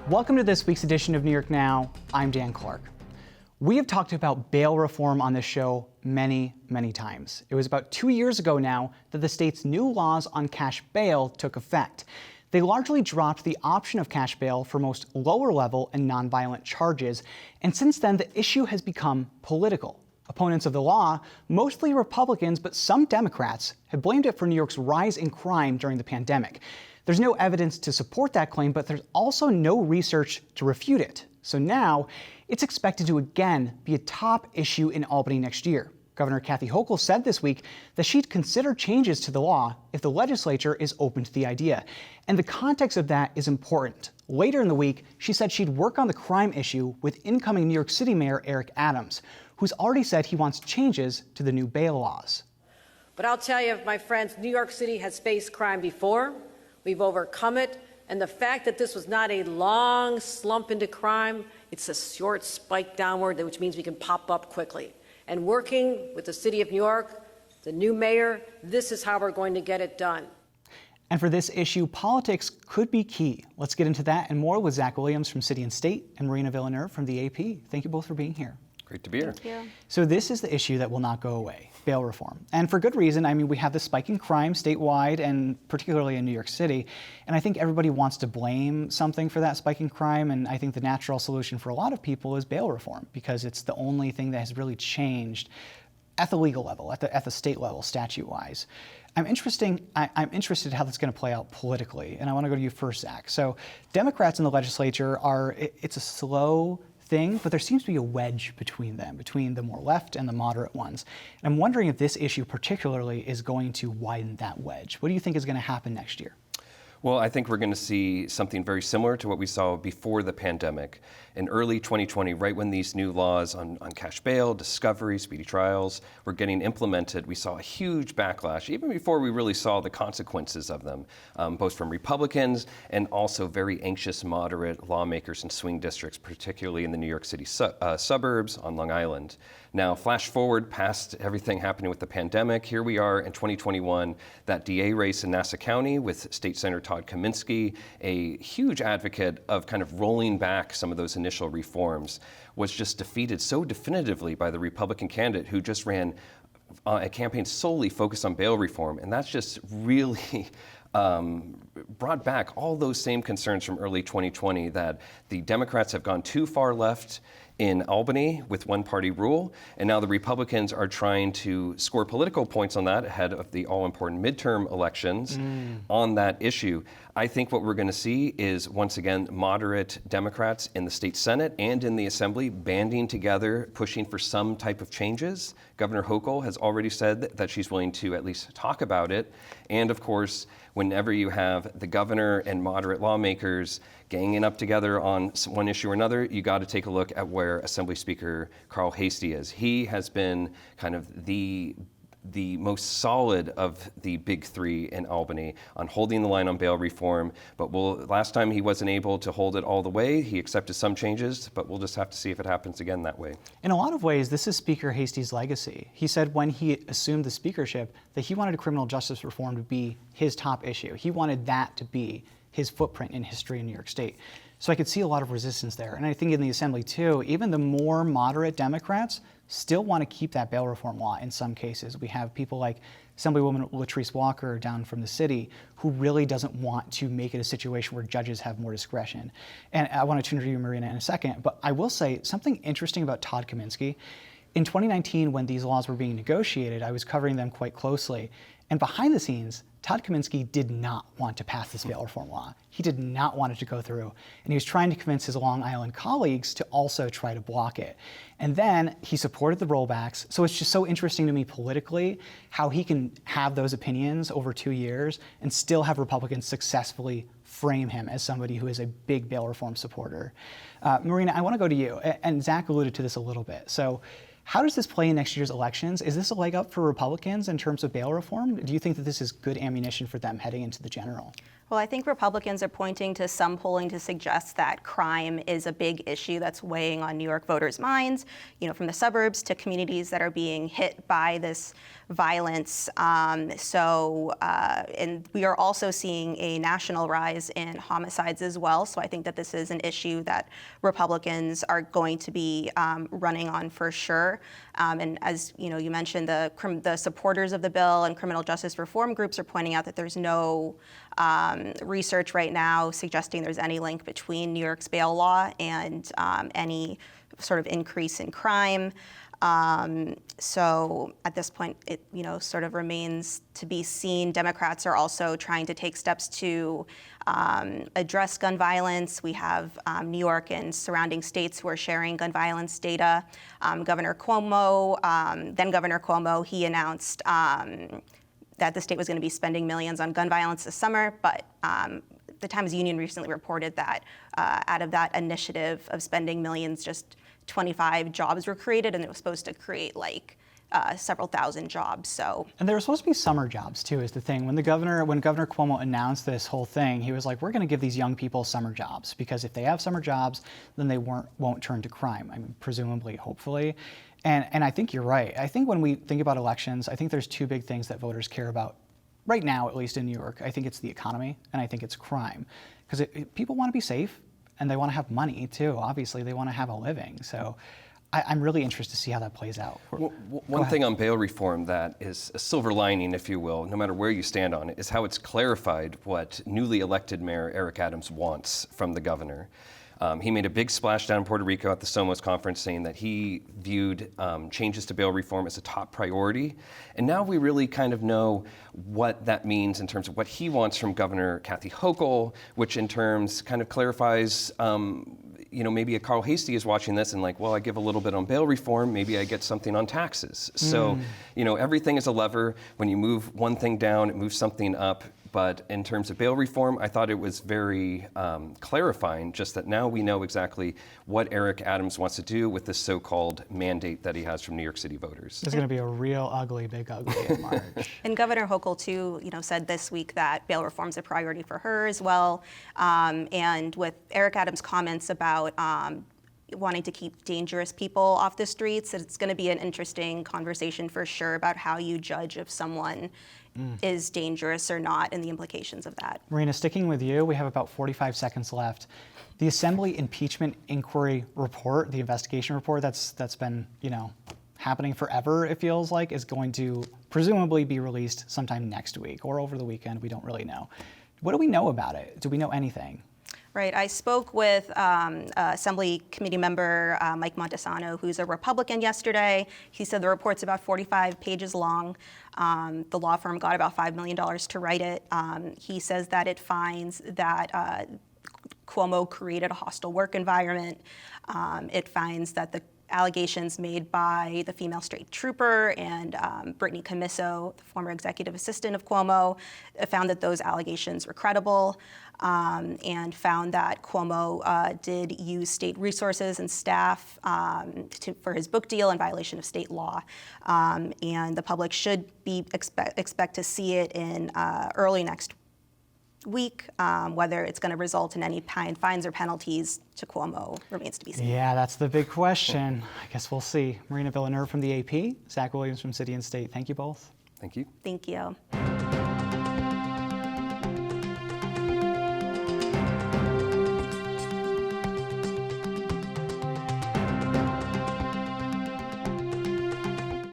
Welcome to this week's edition of New York Now. I'm Dan Clark. We have talked about bail reform on this show many, many times. It was about 2 years ago now that the state's new laws on cash bail took effect. They largely dropped the option of cash bail for most lower level and nonviolent charges, and since then the issue has become political. Opponents of the law, mostly Republicans, but some Democrats, have blamed it for New York's rise in crime during the pandemic. There's no evidence to support that claim, but there's also no research to refute it. So now, it's expected to again be a top issue in Albany next year. Governor Kathy Hochul said this week that she'd consider changes to the law if the legislature is open to the idea. And the context of that is important. Later in the week, she said she'd work on the crime issue with incoming New York City Mayor Eric Adams, who's already said he wants changes to the new bail laws. But I'll tell you, my friends, New York City has faced crime before. We've overcome it. And the fact that this was not a long slump into crime, it's a short spike downward, which means we can pop up quickly. And working with the city of New York, the new mayor, this is how we're going to get it done. And for this issue, politics could be key. Let's get into that and more with Zach Williams from City and State and Marina Villeneuve from the AP. Thank you both for being here. Great to be here. Thank you. So this is the issue that will not go away, bail reform. And for good reason. I mean, we have the spike in crime statewide and particularly in New York City. And I think everybody wants to blame something for that spike in crime. And I think the natural solution for a lot of people is bail reform because it's the only thing that has really changed at the legal level, at the state level, statute-wise. I'm interested how that's going to play out politically. And I want to go to you first, Zach. So Democrats in the legislature it's a slow thing, but there seems to be a wedge between them, between the more left and the moderate ones. And I'm wondering if this issue particularly is going to widen that wedge. What do you think is going to happen next year? Well, I think we're going to see something very similar to what we saw before the pandemic. In early 2020, right when these new laws on cash bail, discovery, speedy trials were getting implemented, we saw a huge backlash, even before we really saw the consequences of them, both from Republicans and also very anxious moderate lawmakers in swing districts, particularly in the New York City suburbs on Long Island. Now, flash forward past everything happening with the pandemic, here we are in 2021, that DA race in Nassau County with State Senator Todd Kaminsky, a huge advocate of kind of rolling back some of those initial reforms, was just defeated so definitively by the Republican candidate who just ran a campaign solely focused on bail reform. And that's just really brought back all those same concerns from early 2020 that the Democrats have gone too far left in Albany with one-party rule, and now the Republicans are trying to score political points on that ahead of the all-important midterm elections on that issue. I think what we're going to see is, once again, moderate Democrats in the state Senate and in the Assembly banding together, pushing for some type of changes. Governor Hochul has already said that she's willing to at least talk about it. And of course, whenever you have the governor and moderate lawmakers ganging up together on one issue or another, you got to take a look at where Assembly Speaker Carl Heastie is. He has been kind of the most solid of the big three in Albany on holding the line on bail reform. But last time he wasn't able to hold it all the way. He accepted some changes, but we'll just have to see if it happens again that way. In a lot of ways, this is Speaker Hastie's legacy. He said when he assumed the speakership that he wanted criminal justice reform to be his top issue. He wanted that to be his footprint in history in New York State. So I could see a lot of resistance there. And I think in the Assembly too, even the more moderate Democrats still want to keep that bail reform law in some cases. We have people like Assemblywoman Latrice Walker down from the city who really doesn't want to make it a situation where judges have more discretion. And I want to turn to you, Marina, in a second, but I will say something interesting about Todd Kaminsky. In 2019, when these laws were being negotiated, I was covering them quite closely. And behind the scenes, Todd Kaminsky did not want to pass this bail reform law. He did not want it to go through. And he was trying to convince his Long Island colleagues to also try to block it. And then he supported the rollbacks. So it's just so interesting to me politically how he can have those opinions over 2 years and still have Republicans successfully frame him as somebody who is a big bail reform supporter. Marina, I want to go to you. And Zach alluded to this a little bit. So how does this play in next year's elections? Is this a leg up for Republicans in terms of bail reform? Do you think that this is good ammunition for them heading into the general? Well, I think Republicans are pointing to some polling to suggest that crime is a big issue that's weighing on New York voters' minds, from the suburbs to communities that are being hit by this violence. And we are also seeing a national rise in homicides as well. So I think that this is an issue that Republicans are going to be running on for sure. And as you mentioned, the supporters of the bill and criminal justice reform groups are pointing out that there's no research right now suggesting there's any link between New York's bail law and any sort of increase in crime. So at this point, it sort of remains to be seen. Democrats are also trying to take steps to address gun violence. We have New York and surrounding states who are sharing gun violence data. Governor Cuomo, then Governor Cuomo, he announced that the state was going to be spending millions on gun violence this summer, but the Times-Union recently reported that out of that initiative of spending millions, just 25 jobs were created, and it was supposed to create several thousand jobs. So, and there were supposed to be summer jobs too, is the thing. When Governor Cuomo announced this whole thing, he was like, "We're going to give these young people summer jobs because if they have summer jobs, then they won't turn to crime." I mean, presumably, hopefully. And I think you're right. I think when we think about elections, I think there's two big things that voters care about right now, at least in New York. I think it's the economy and I think it's crime, because people want to be safe and they want to have money too. Obviously, they want to have a living. So I'm really interested to see how that plays out. One thing on bail reform that is a silver lining, if you will, no matter where you stand on it, is how it's clarified what newly elected Mayor Eric Adams wants from the governor. He made a big splash down in Puerto Rico at the Somos conference saying that he viewed changes to bail reform as a top priority. And now we really kind of know what that means in terms of what he wants from Governor Kathy Hochul, which in terms kind of clarifies, maybe a Carl Heastie is watching this and like, well, I give a little bit on bail reform, maybe I get something on taxes. So, everything is a lever. When you move one thing down, it moves something up. But in terms of bail reform, I thought it was very clarifying, just that now we know exactly what Eric Adams wants to do with this so-called mandate that he has from New York City voters. It's going to be a real big ugly in March. And Governor Hochul, too, said this week that bail reform is a priority for her as well. And with Eric Adams' comments about wanting to keep dangerous people off the streets, it's going to be an interesting conversation for sure about how you judge if someone is dangerous or not and the implications of that. Marina, sticking with you, we have about 45 seconds left. The Assembly Impeachment Inquiry Report, the investigation report that's been, happening forever, it feels like, is going to presumably be released sometime next week or over the weekend. We don't really know. What do we know about it? Do we know anything? Right. I spoke with Assembly Committee member Mike Montesano, who's a Republican, yesterday. He said the report's about 45 pages long. The law firm got about $5 million to write it. He says that it finds that Cuomo created a hostile work environment. It finds that the allegations made by the female state trooper and Brittany Commisso, the former executive assistant of Cuomo, found that those allegations were credible, and found that Cuomo did use state resources and staff for his book deal in violation of state law. And the public should expect to see it in early next week. Whether it's going to result in any fines or penalties to Cuomo remains to be seen. Yeah, that's the big question. I guess we'll see. Marina Villanueva from the AP, Zach Williams from City and State. Thank you both. Thank you. Thank you.